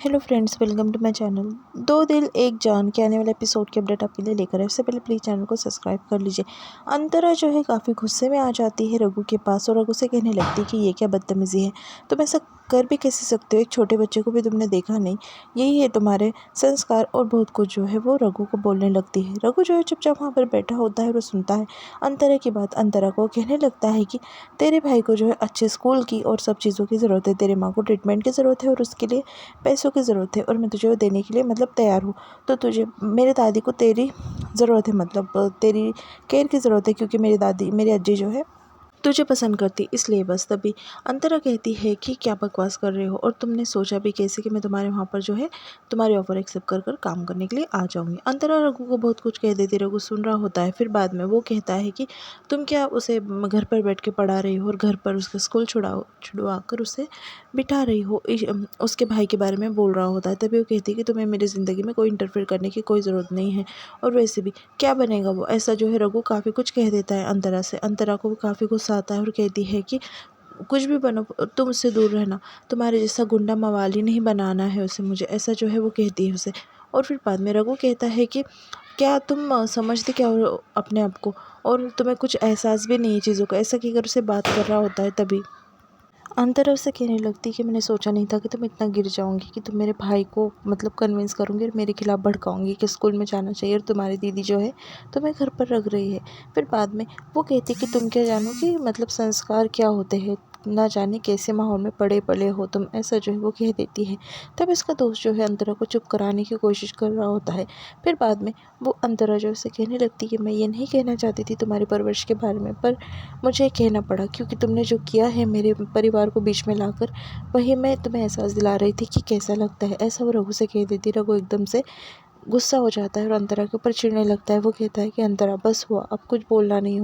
Hello friends, welcome to my channel. दो दिल एक जान के आने वाले एपिसोड की अपडेट आपके लिए लेकर आए। उससे पहले प्लीज़ चैनल को सब्सक्राइब कर लीजिए। अंतरा जो है काफ़ी गुस्से में आ जाती है रघु के पास और रघु से कहने लगती है कि ये क्या बदतमीज़ी है, तुम ऐसा कर भी कैसे सकते हो, एक छोटे बच्चे को भी तुमने देखा नहीं, यही है तुम्हारे संस्कार और बहुत कुछ जो है वो रघु को बोलने लगती है। रघु जो है चुपचाप वहाँ पर बैठा होता है और सुनता है अंतरा की बात। अंतरा को कहने लगता है कि तेरे भाई को जो है अच्छे स्कूल की और सब चीज़ों की ज़रूरत है, तेरे माँ को ट्रीटमेंट की ज़रूरत है और उसके लिए पैसों की ज़रूरत है और मैं तुझे वो देने के लिए मतलब तैयार हूँ। तो तुझे मेरे दादी को तेरी ज़रूरत है, मतलब तेरी केयर की ज़रूरत है, क्योंकि मेरी अज्जी जो है तुझे पसंद करती, इसलिए बस। तभी अंतरा कहती है कि क्या बकवास कर रहे हो और तुमने सोचा भी कैसे कि मैं तुम्हारे वहाँ पर जो है तुम्हारी ऑफ़र एक्सेप्ट कर कर काम करने के लिए आ जाऊँगी। अंतरा रघु को बहुत कुछ कह देती, रघु सुन रहा होता है। फिर बाद में वो कहता है कि तुम क्या उसे घर पर बैठ के पढ़ा रही हो और घर पर उसका स्कूल छुड़वा कर उसे बिठा रही हो। उसके भाई के बारे में बोल रहा होता है। तभी वो कहती है कि तुम्हें मेरी ज़िंदगी में कोई इंटरफेयर करने की कोई ज़रूरत नहीं है, और वैसे भी क्या बनेगा वो, ऐसा जो है रघु काफ़ी कुछ कह देता है अंतरा से। अंतरा को काफ़ी गुस्सा आता है और कहती है कि कुछ भी बनो, तुम उससे दूर रहना, तुम्हारे जैसा गुंडा मवाली नहीं बनाना है उसे मुझे, ऐसा जो है वो कहती है उसे। और फिर बाद में रघु कहता है कि क्या तुम समझते क्या हो अपने आप को, और तुम्हें कुछ एहसास भी नहीं है चीज़ों का, ऐसा कहकर उसे बात कर रहा होता है। तभी अंतरा उससे कहने लगती कि मैंने सोचा नहीं था कि तुम इतना गिर जाओगी, कि तुम मेरे भाई को मतलब कन्विंस करूँगी और मेरे खिलाफ़ भड़काऊँगी कि स्कूल में जाना चाहिए, और तुम्हारी दीदी जो है तुम्हें घर पर रख रही है। फिर बाद में वो कहती कि तुम क्या जानो कि मतलब संस्कार क्या होते हैं, ना जाने कैसे माहौल में पड़े पले हो तुम, ऐसा जो है वो कह देती है। तब इसका दोस्त जो है अंतरा को चुप कराने की कोशिश कर रहा होता है। फिर बाद में वो अंतरा जो है उसे कहने लगती कि मैं ये नहीं कहना चाहती थी तुम्हारी परवरिश के बारे में, पर मुझे कहना पड़ा, क्योंकि तुमने जो किया है मेरे परिवार को बीच में लाकर, वही मैं तुम्हें एहसास दिला रही थी कि कैसा लगता है, ऐसा वो रघु से कह देती। रघु एकदम से गुस्सा हो जाता है और अंतरा के ऊपर चिढ़ने लगता है। वो कहता है कि अंतरा बस हुआ, अब कुछ बोलना नहीं।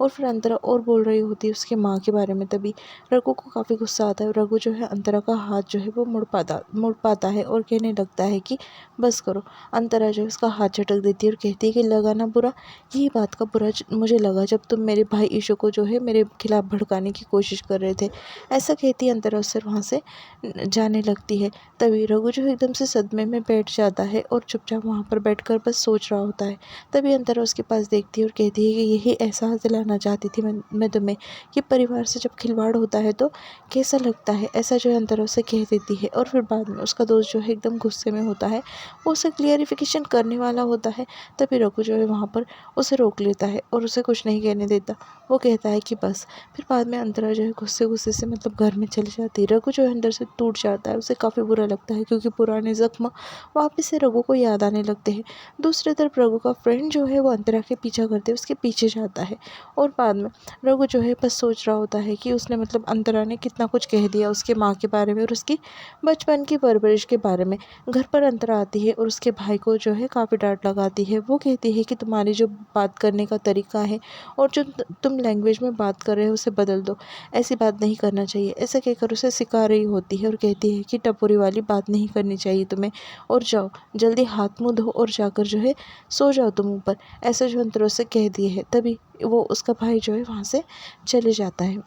और फिर अंतरा और बोल रही होती है उसकी माँ के बारे में। तभी रघु को काफ़ी गुस्सा आता है और रघु जो है अंतरा का हाथ जो है वो मुड़ पाता है और कहने लगता है कि बस करो। अंतरा जो है उसका हाथ झटक देती है और कहती है कि लगा ना बुरा, यही बात का बुरा मुझे लगा जब तुम मेरे भाई ईशु को जो है मेरे खिलाफ़ भड़काने की कोशिश कर रहे थे, ऐसा कहती है अंतरा उससे वहाँ से जाने लगती है। तभी रघु जो है एकदम से सदमे में बैठ जाता है और चुपचाप वहाँ पर बैठकर बस सोच रहा होता है। तभी अंतरा उसके पास देखती है और कहती है कि यही एहसास दिलाना चाहती थी मैं तुम्हें, कि परिवार से जब खिलवाड़ होता है तो कैसा लगता है, ऐसा जो है अंतरा उसे कह देती है। और फिर बाद में उसका दोस्त जो है एकदम गुस्से में होता है, वो उसे क्लियरिफिकेशन करने वाला होता है। तभी रघु जो है वहाँ पर उसे रोक लेता है और उसे कुछ नहीं कहने देता। वो कहता है कि बस। फिर बाद में अंतरा जो है गुस्से गुस्से से मतलब घर में चली जाती है। रघु जो है अंदर से टूट जाता है, उसे काफ़ी बुरा लगता है, क्योंकि पुराने ज़ख्म वापस से रघु को याद आने लगते हैं। दूसरी तरफ रघु का फ्रेंड जो है वो अंतरा के पीछा करते हुए उसके पीछे जाता है। और बाद में रघु जो है बस सोच रहा होता है कि उसने मतलब अंतरा ने कितना कुछ कह दिया उसके माँ के बारे में और उसकी बचपन की परवरिश के बारे में। घर पर अंतरा आती है और उसके भाई को जो है काफ़ी डांट लगाती है। वो कहती है कि तुम्हारी जो बात करने का तरीका है और जो तुम लैंग्वेज में बात कर रहे हो उसे बदल दो, ऐसी बात नहीं करना चाहिए, ऐसा कहकर उसे सिखा रही होती है और कहती है कि टपोरी वाली बात नहीं करनी चाहिए तुम्हें, और जाओ जल्दी हाथ मुँह धो और जाकर जो है सो जाओ तुम ऊपर, ऐसा जो अंतरा से कह दिए है। तभी वो उसका भाई जो है वहाँ से चले जाता है।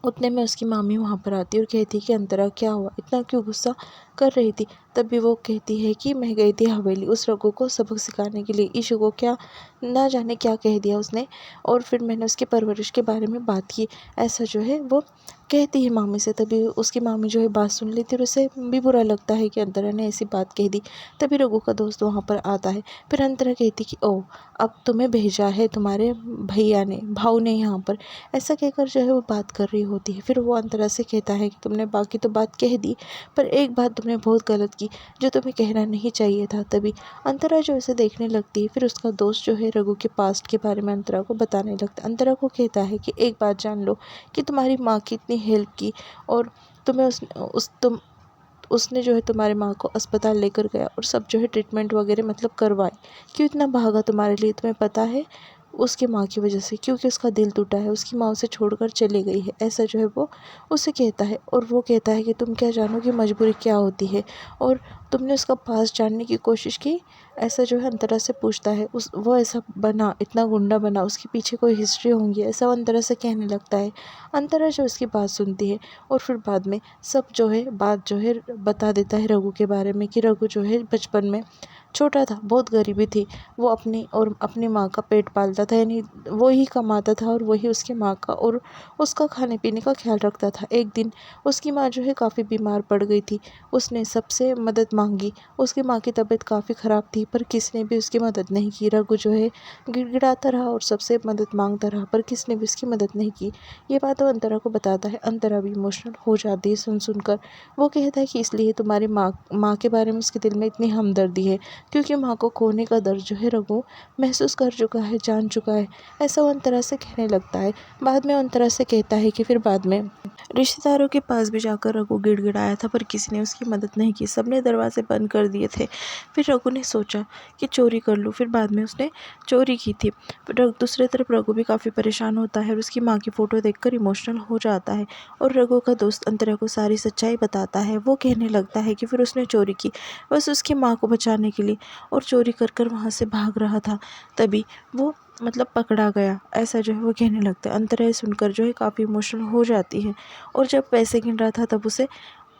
उतने में उसकी मामी वहाँ पर आती है और कहती है कि अंतरा क्या हुआ, इतना क्यों गुस्सा कर रही थी। तभी वो कहती है कि मैं गई थी हवेली उस रघु को सबक सिखाने के लिए, ईशु को क्या ना जाने क्या कह दिया उसने, और फिर मैंने उसकी परवरिश के बारे में बात की, ऐसा जो है वो कहती है मामी से। तभी उसकी मामी जो है बात सुन लेती है और उसे भी बुरा लगता है कि अंतरा ने ऐसी बात कह दी। तभी रघु का दोस्त वहाँ पर आता है। फिर अंतरा कहती कि ओह, अब तुम्हें भेजा है तुम्हारे भैया ने, भाऊ ने यहाँ पर, ऐसा कहकर जो है वो बात कर रही होती है। फिर वो अंतरा से कहता है कि तुमने बाकी तो बात कह दी, पर एक बात तुमने बहुत गलत की जो तुम्हें कहना नहीं चाहिए था। तभी अंतरा जो उसे देखने लगती है। फिर उसका दोस्त जो है रघु के पास्ट के बारे में अंतरा को बताने लगता है। अंतरा को कहता है कि एक बात जान लो कि तुम्हारी माँ की इतनी हेल्प की, और तुम्हें उसने जो है तुम्हारी माँ को अस्पताल लेकर गया और सब जो है ट्रीटमेंट वगैरह मतलब करवाए, क्यों इतना भागा तुम्हारे लिए, तुम्हें पता है उसकी माँ की वजह से, क्योंकि उसका दिल टूटा है, उसकी माँ उसे छोड़कर चली गई है, ऐसा जो है वो उसे कहता है। और वो कहता है कि तुम क्या जानो कि मजबूरी क्या होती है, और तुमने उसका पास जानने की कोशिश की, ऐसा जो है अंतरा से पूछता है। वो ऐसा बना, इतना गुंडा बना, उसके पीछे कोई हिस्ट्री होंगी, ऐसा वो अंतरा से कहने लगता है। अंतरा जो उसकी बात सुनती है और फिर बाद में सब जो है बात जो है बता देता है रघु के बारे में, कि रघु जो है बचपन में छोटा था, बहुत गरीबी थी, वो अपनी माँ का पेट पालता था, यानी वो ही कमाता था और वही उसकी माँ का और उसका खाने पीने का ख्याल रखता था। एक दिन उसकी माँ जो है काफ़ी बीमार पड़ गई थी, उसने सबसे मदद मांगी, उसकी माँ की तबीयत काफ़ी ख़राब थी, पर किसी ने भी उसकी मदद नहीं की। रघु जो है गिड़गिड़ाता रहा और सबसे मदद मांगता रहा, पर किसी ने भी उसकी मदद नहीं की। ये बात वो अंतरा को बताता है, अंतरा भी इमोशनल हो जाती है सुनकर। वो कहता है कि इसलिए तुम्हारी माँ के बारे में उसके दिल में इतनी हमदर्दी है, क्योंकि माँ को खोने का दर्द जो है रघु महसूस कर चुका है, जान चुका है, ऐसा वो अंतरा से कहने लगता है। बाद में अंतरा से कहता है कि फिर बाद में रिश्तेदारों के पास भी जाकर रघु गिड़गिड़ाया था, पर किसी ने उसकी मदद नहीं की, सबने दरवाजे बंद कर दिए थे। फिर रघु ने सोचा कि चोरी कर लूँ, फिर बाद में उसने चोरी की थी। दूसरी तरफ रघु भी काफ़ी परेशान होता है और उसकी माँ की फ़ोटो देखकर इमोशनल हो जाता है, और रघु का दोस्त अंतरा को सारी सच्चाई बताता है। वो कहने लगता है कि फिर उसने चोरी की बस उसकी माँ को बचाने के लिए, और चोरी कर कर वहाँ से भाग रहा था, तभी वो पकड़ा गया, ऐसा जो है वो कहने लगता है। अंतरा ये सुनकर जो है काफ़ी इमोशनल हो जाती है, और जब पैसे गिन रहा था तब उसे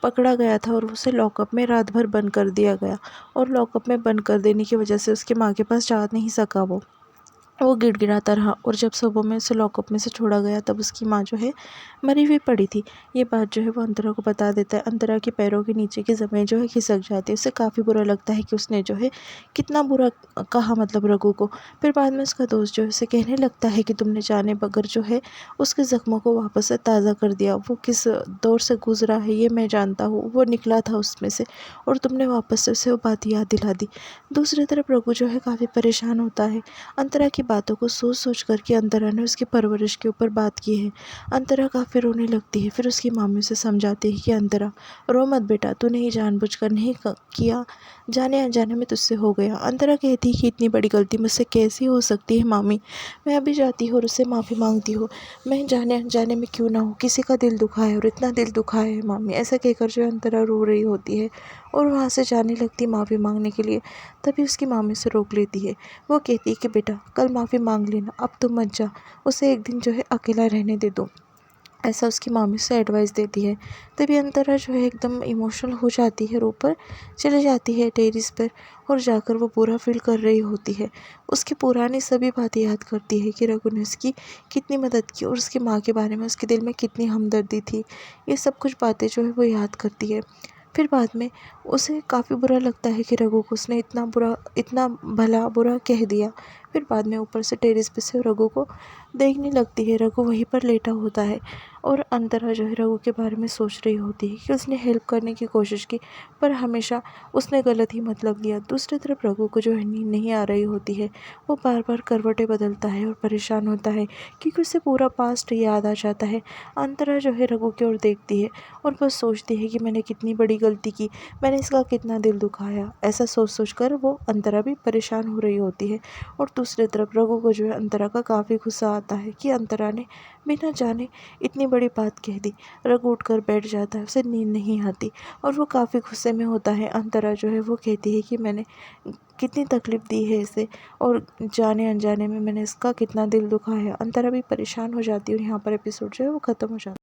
पकड़ा गया था और उसे लॉकअप में रात भर बंद कर दिया गया, और लॉकअप में बंद कर देने की वजह से उसकी माँ के पास जा नहीं सका। वो गिड़गिड़ाता रहा, और जब सुबह में उसे लॉकअप में से छोड़ा गया तब उसकी माँ जो है मरी हुई पड़ी थी। ये बात जो है वो अंतरा को बता देता है। अंतरा के पैरों के नीचे की ज़मीन जो है खिसक जाती है, उसे काफ़ी बुरा लगता है कि उसने जो है कितना बुरा कहा रघु को। फिर बाद में उसका दोस्त जो है उसे कहने लगता है कि तुमने जाने बगैर जो है उसके ज़ख्मों को वापस से ताज़ा कर दिया, वो किस दौर से गुजरा है ये मैं जानता हूँ, वो निकला था उसमें से, और तुमने वापस से उसे वो बात याद दिला दी। दूसरी तरफ रघु जो है काफ़ी परेशान होता है अंतरा की बातों को सोच सोच कर कि अंतरा ने उसकी परवरिश के ऊपर बात की है। अंतरा काफ़ी रोने लगती है, फिर उसकी मामी उसे समझाती है कि अंतरा रो मत बेटा, तूने ही जानबूझकर नहीं किया, जाने अनजाने में तुझसे हो गया। अंतरा कहती है कि इतनी बड़ी गलती मुझसे कैसी हो सकती है मामी, मैं अभी जाती हूँ और उससे माफ़ी मांगती हूँ, मैं जाने अनजाने में क्यों ना हो किसी का दिल दुखाए, और इतना दिल दुखाया है मामी, ऐसा कहकर जो अंतरा रो रही होती है और वहाँ से जाने लगती माफ़ी मांगने के लिए। तभी उसकी मामी से रोक लेती है। वो कहती है कि बेटा कल माफ़ी मांग लेना, अब तुम मत जा, उसे एक दिन जो है अकेला रहने दे दो, ऐसा उसकी मामी से एडवाइस देती है। तभी अंतरा जो है एकदम इमोशनल हो जाती है, ऊपर चले जाती है टेरिस पर, और जाकर वो बुरा फील कर रही होती है। उसकी पुरानी सभी बातें याद करती है कि रघु ने उसकी कितनी मदद की और उसकी माँ के बारे में उसके दिल में कितनी हमदर्दी थी। ये सब कुछ बातें जो है वो याद करती है। फिर बाद में उसे काफ़ी बुरा लगता है कि रघु को उसने इतना भला बुरा कह दिया। फिर बाद में ऊपर से टेरेस पे से रघु को देखने लगती है। रघु वहीं पर लेटा होता है, और अंतरा जो है रघु के बारे में सोच रही होती है कि उसने हेल्प करने की कोशिश की, पर हमेशा उसने गलत ही मतलब लिया। दूसरी तरफ रघु को जो है नींद नहीं आ रही होती है, वो बार बार करवटें बदलता है और परेशान होता है, क्योंकि उसे पूरा पास्ट याद आ जाता है। अंतरा जो है रघु की ओर देखती है और बस सोचती है कि मैंने कितनी बड़ी गलती की, मैंने इसका कितना दिल दुखाया। ऐसा सोच सोच कर वो अंतरा भी परेशान हो रही होती है। और दूसरी तरफ रघु को जो है अंतरा का काफ़ी गुस्सा आता है कि अंतरा ने बिना जाने इतनी बड़ी बात कह दी। रघु उठकर बैठ जाता है, उसे नींद नहीं आती और वो काफ़ी गुस्से में होता है। अंतरा जो है वो कहती है कि मैंने कितनी तकलीफ़ दी है इसे, और जाने अनजाने में मैंने इसका कितना दिल दुखाया। अंतरा भी परेशान हो जाती है और यहाँ पर एपिसोड जो है वो ख़त्म हो जाता है।